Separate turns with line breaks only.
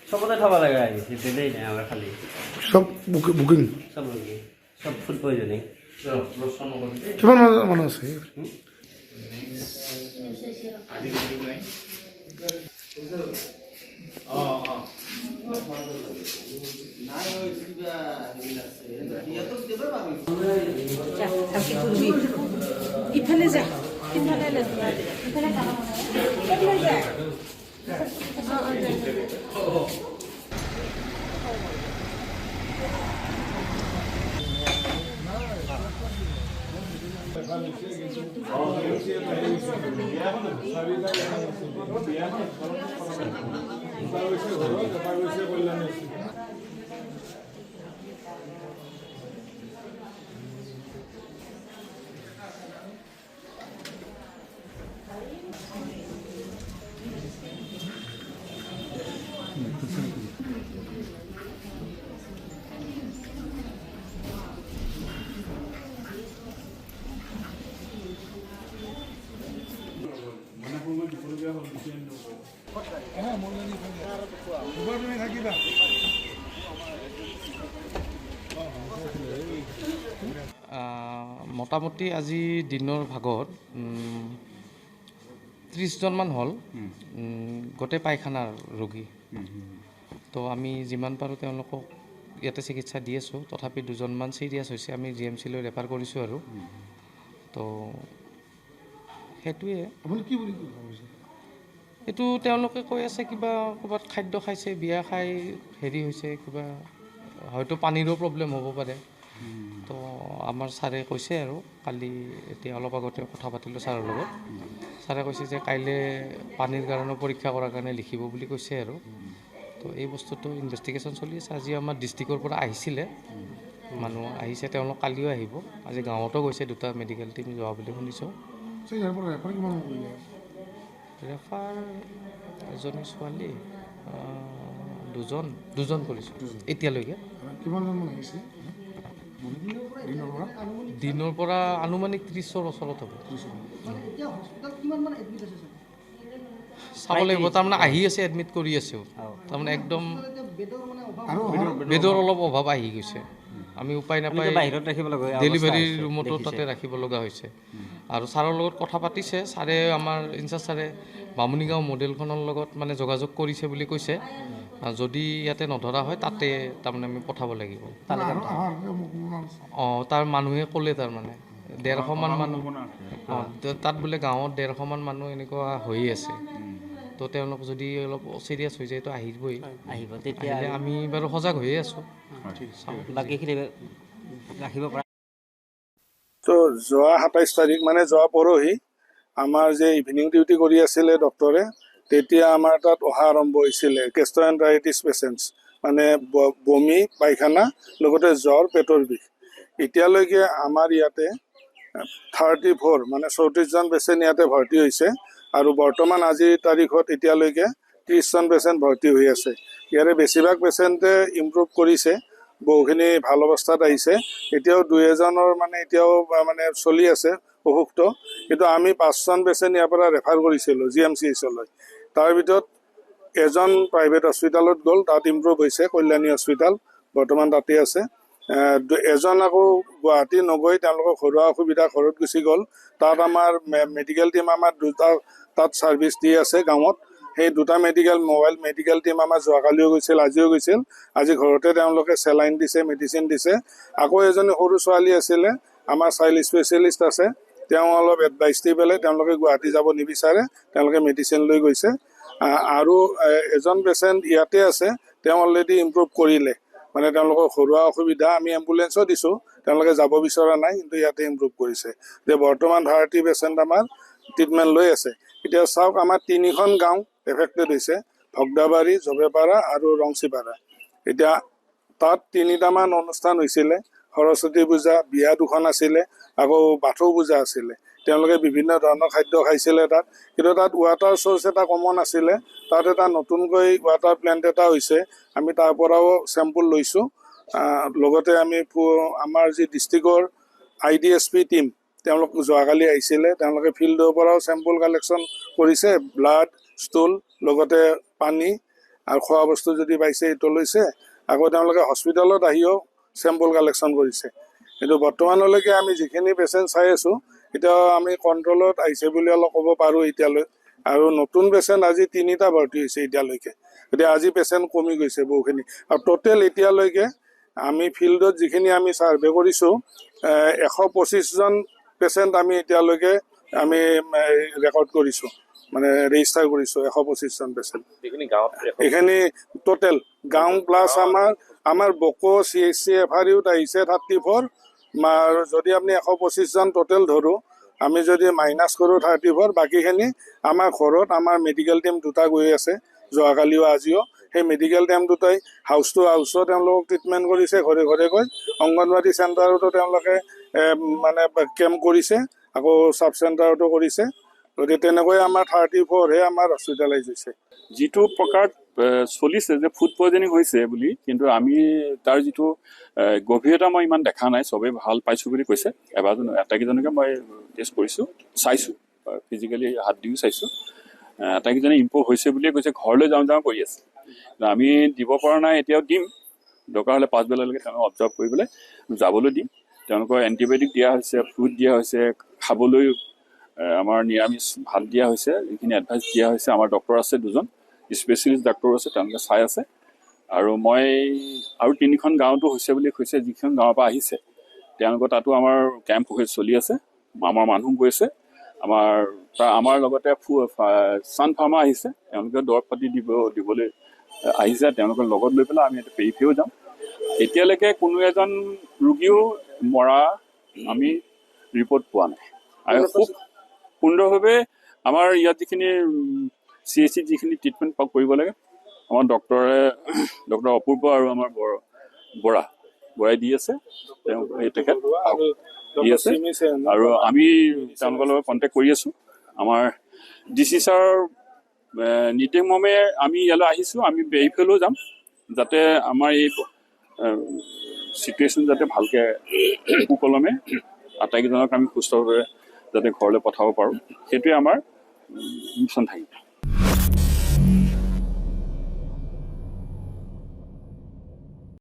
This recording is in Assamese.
চবতে থব লাগে আহিছে দিলেই নাই আমাৰ খালি
সব বুকিং
চব বুকিং সব ফুড পয়জনিং
কিমান মানুহ আছে
ইফালে যা ইফালে ইফালে
মোটামুটি আজি দিনৰ ভাগত 30জনমান হ'ল গোটেই পায়খানাৰ ৰোগী তো আমি যিমান পাৰোঁ তেওঁলোকক ইয়াতে চিকিৎসা দি আছোঁ তথাপি 2জনমান চিৰিয়াছ হৈছে আমি GMC লৈ ৰেফাৰ কৰিছোঁ আৰু তো সেইটোৱে এইটো তেওঁলোকে কৈ আছে কিবা ক'ৰবাত খাদ্য খাইছে বিয়া খাই হেৰি হৈছে কিবা হয়তো পানীৰো প্ৰব্লেম হ'ব পাৰে তো আমাৰ ছাৰে কৈছে আৰু কালি এতিয়া অলপ আগতে কথা পাতিলোঁ ছাৰৰ লগত ছাৰে কৈছে যে কাইলৈ পানীৰ কাৰণে পৰীক্ষা কৰাৰ কাৰণে লিখিব বুলি কৈছে আৰু তো এই বস্তুটো ইনভেষ্টিগেশ্যন চলি আছে আজি আমাৰ ডিষ্ট্ৰিক্টৰ পৰা আহিছিলে মানুহ আহিছে তেওঁলোক কালিও আহিব আজি গাঁৱতো গৈছে 2টা মেডিকেল টিম যোৱা বুলি শুনিছোঁ ৰেফাৰ এজনী ছোৱালী দুজন কৰিছোঁ এতিয়ালৈকে দিনৰ পৰা আনুমানিক 30ৰ ওচৰত হ'ব চাব লাগিব তাৰমানে আহি আছে এডমিট কৰি আছোঁ তাৰমানে একদম বেডৰ অলপ অভাৱ আহি গৈছে আমি উপায় নাপাই ডেলিভাৰী ৰুমতো তাতে ৰাখিব লগা হৈছে আৰু ছাৰৰ লগত কথা পাতিছে ছাৰে আমাৰ ইনচাৰ্জ ছাৰে বামুণীগাঁও মডেলখনৰ লগত মানে যোগাযোগ কৰিছে বুলি কৈছে যদি ইয়াতে নধৰা হয় তাতে তাৰমানে আমি পঠাব লাগিব তাৰ মানুহে ক'লে তাৰমানে 150মান মানুহ তাত বোলে গাঁৱত 150মান মানুহ এনেকুৱা হৈয়ে আছে তো তেওঁলোক যদি অলপ চিৰিয়াছ হৈ যায় তো আহিব তেতিয়া আমি বাৰু সজাগ হৈয়ে আছোঁ বাকীখিনি ৰাখিব পৰা
তো যোৱা 27 তাৰিখ মানে যোৱা পৰহি আমাৰ যে ইভিনিং ডিউটি কৰি আছিলে ডক্টৰে তেতিয়া আমাৰ তাত অহা আৰম্ভ হৈছিলে গেষ্ট্ৰ'এণ্টাৰাইটিছ পেচেণ্টছ মানে বমি পায়খানা লগতে জ্বৰ পেটৰ বিষ এতিয়ালৈকে আমাৰ ইয়াতে 34 মানে 34জন পেচেণ্ট ইয়াতে ভৰ্তি হৈছে আৰু বৰ্তমান আজিৰ তাৰিখত এতিয়ালৈকে 30জন পেচেণ্ট ভৰ্তি হৈ আছে ইয়াৰে বেছিভাগ পেচেণ্টে ইমপ্ৰুভ কৰিছে বহুখিনি ভাল অৱস্থাত আহিছে এতিয়াও 2-এজনৰ মানে এতিয়াও মানে চলি আছে অসুস্থ কিন্তু আমি 5জন পেচেণ্ট ইয়াৰ পৰা ৰেফাৰ কৰিছিলোঁ GMCHলৈ তাৰ ভিতৰত এজন প্ৰাইভেট হস্পিটেলত গ'ল তাত ইমপ্ৰুভ হৈছে কল্যাণী হস্পিটেল বৰ্তমান তাতে আছে এজন আকৌ গুৱাহাটী নগৈ তেওঁলোকৰ ঘৰুৱা অসুবিধা ঘৰত গুচি গ'ল তাত আমাৰ মেডিকেল টিম আমাৰ 2টা তাত ছাৰ্ভিচ দি আছে গাঁৱত সেই 2টা মোবাইল মেডিকেল টিম আমাৰ যোৱাকালিও গৈছিল আজিও গৈছিল আজি ঘৰতে তেওঁলোকে চেলাইন দিছে মেডিচিন দিছে আকৌ এজনী সৰু ছোৱালী আছিলে আমাৰ চাইল্ড স্পেচিয়েলিষ্ট আছে তেওঁ অলপ এডভাইচ দি পেলাই তেওঁলোকে গুৱাহাটী যাব নিবিচাৰে তেওঁলোকে মেডিচিন লৈ গৈছে আৰু এজন পেচেণ্ট ইয়াতে আছে তেওঁ অলৰেডি ইমপ্ৰুভ কৰিলে মানে তেওঁলোকৰ ঘৰুৱা অসুবিধা আমি এম্বুলেন্সো দিছোঁ তেওঁলোকে যাব বিচৰা নাই কিন্তু ইয়াতে ইমপ্ৰুভ কৰিছে যে বৰ্তমান 30 পেচেণ্ট আমাৰ ট্ৰিটমেণ্ট লৈ আছে এতিয়া চাওক আমাৰ 3খন গাঁও এফেক্টেড হৈছে ভগদাবাৰী জবেপাৰা আৰু ৰংচিপাৰা এতিয়া তাত 3টামান অনুষ্ঠান হৈছিলে সৰস্বতী পূজা বিয়া 2খন আছিলে আকৌ বাথৌ পূজা আছিলে তেওঁলোকে বিভিন্ন ধৰণৰ খাদ্য খাইছিলে তাত কিন্তু তাত ৱাটাৰ চ'ৰ্চ এটা কমন আছিলে তাত এটা নতুনকৈ ৱাটাৰ প্লেণ্ট এটা হৈছে আমি তাৰ পৰাও চেম্পল লৈছোঁ লগতে আমি আমাৰ যি ডিষ্ট্ৰিক্টৰ IDSP টিম তেওঁলোক যোৱাকালি আহিছিলে তেওঁলোকে ফিল্ডৰ পৰাও চেম্পল কালেকশ্যন কৰিছে ব্লাড ষ্টুল লগতে পানী আৰু খোৱা বস্তু যদি পাইছে সেইটো লৈছে। আকৌ তেওঁলোকে হস্পিটেলত আহিও চেম্পল কালেকশ্যন কৰিছে। কিন্তু বৰ্তমানলৈকে আমি যিখিনি পেচেণ্ট চাই আছোঁ এতিয়া আমি কণ্ট্ৰলত আহিছে বুলি অলপ ক'ব পাৰোঁ এতিয়ালৈ। আৰু নতুন পেচেণ্ট আজি 3টা ভৰ্তি হৈছে এতিয়ালৈকে। গতিকে আজি পেচেণ্ট কমি গৈছে বহুখিনি। আৰু টোটেল এতিয়ালৈকে আমি ফিল্ডত যিখিনি আমি ছাৰ্ভে কৰিছোঁ 125জন পেচেণ্ট আমি এতিয়ালৈকে আমি ৰেকৰ্ড কৰিছোঁ, মানে ৰেজিষ্টাৰ কৰিছোঁ 125জন পেচেণ্ট। এইখিনি টোটেল গাঁও প্লাছ আমাৰ বকো CHC FRUত আহিছে 34। যদি আপুনি 125জন টোটেল ধৰোঁ, আমি যদি মাইনাছ কৰোঁ 34, বাকীখিনি আমাৰ ঘৰত আমাৰ মেডিকেল টিম 2টা গৈ আছে, যোৱাকালিও আজিও। সেই মেডিকেল টিম 2টাই হাউচ টু হাউচত তেওঁলোকক ট্ৰিটমেণ্ট কৰিছে, ঘৰে ঘৰে গৈ। অংগনবাদী চেণ্টাৰতো তেওঁলোকে মানে কেম্প কৰিছে, আকৌ চাব চেণ্টাৰতো কৰিছে। গতিকে তেনেকৈ আমাৰ 34হে আমাৰ হস্পিটেলাইজ হৈছে।
যিটো প্ৰকাৰ চলিছে যে ফুড পয়জনিং হৈছে বুলি, কিন্তু আমি তাৰ যিটো গভীৰতা মই ইমান দেখা নাই। চবেই ভাল পাইছোঁ বুলি কৈছে। আটাইকেইজনকে মই টেষ্ট কৰিছোঁ, চাইছোঁ, ফিজিকেলি হাত দিও চাইছোঁ। আটাইকেইজনে ইম্প্ৰুভ হৈছে বুলিয়ে কৈছে। ঘৰলৈ যাওঁ কৰি আছে। আমি দিব পৰা নাই, এতিয়াও দিম। দৰকাৰ হ'লে পাছবেলালৈকে তেওঁলোকক অবজাৰ্ভ কৰি পেলাই যাবলৈ দিম। তেওঁলোকৰ এণ্টিবায়'টিক দিয়া হৈছে, ফ্ৰুট দিয়া হৈছে, খাবলৈ আমাৰ নিৰামিষ ভাত দিয়া হৈছে, যিখিনি এডভাইচ দিয়া হৈছে। আমাৰ ডক্টৰ আছে 2জন, স্পেচিয়েলিষ্ট ডাক্তৰ আছে, তেওঁলোকে চাই আছে। আৰু মই আৰু 3খন গাঁৱতো হৈছে বুলি কৈছে। যিখন গাঁৱৰ পৰা আহিছে তেওঁলোকৰ তাতো আমাৰ কেম্প চলি আছে, আমাৰ মানুহ গৈ আছে। আমাৰ লগতে ছান ফাৰ্মা আহিছে, তেওঁলোকে দৰৱ পাতি দিবলৈ আহিছে। তেওঁলোকৰ লগত লৈ পেলাই আমি পেৰিফেৰিও যাম। এতিয়ালৈকে কোনো এজন ৰোগীও মৰা আমি ৰিপৰ্ট পোৱা নাই। আৰু খুব সুন্দৰভাৱে আমাৰ ইয়াত যিখিনি CHC যিখিনি ট্ৰিটমেণ্ট কৰিব লাগে, আমাৰ ডক্টৰ অপূৰ্ব আৰু আমাৰ বৰাই দি আছে। তেওঁ তেখেত দি আছে। আৰু আমি তেওঁলোকৰ লগত কণ্টেক্ট কৰি আছোঁ। আমাৰ DC ছাৰৰ নিৰ্দেশমৰ্মে আমি ইয়ালৈ আহিছোঁ। আমি পেৰিফেৰিলৈও যাম, যাতে আমাৰ এই চিটুৱেশ্যন যাতে ভালকৈ সুকলমে আটাইকেইজনক আমি সুস্থভাৱে যাতে ঘৰলৈ পঠাব পাৰোঁ, সেইটোৱে আমাৰ মিছন থাকিব।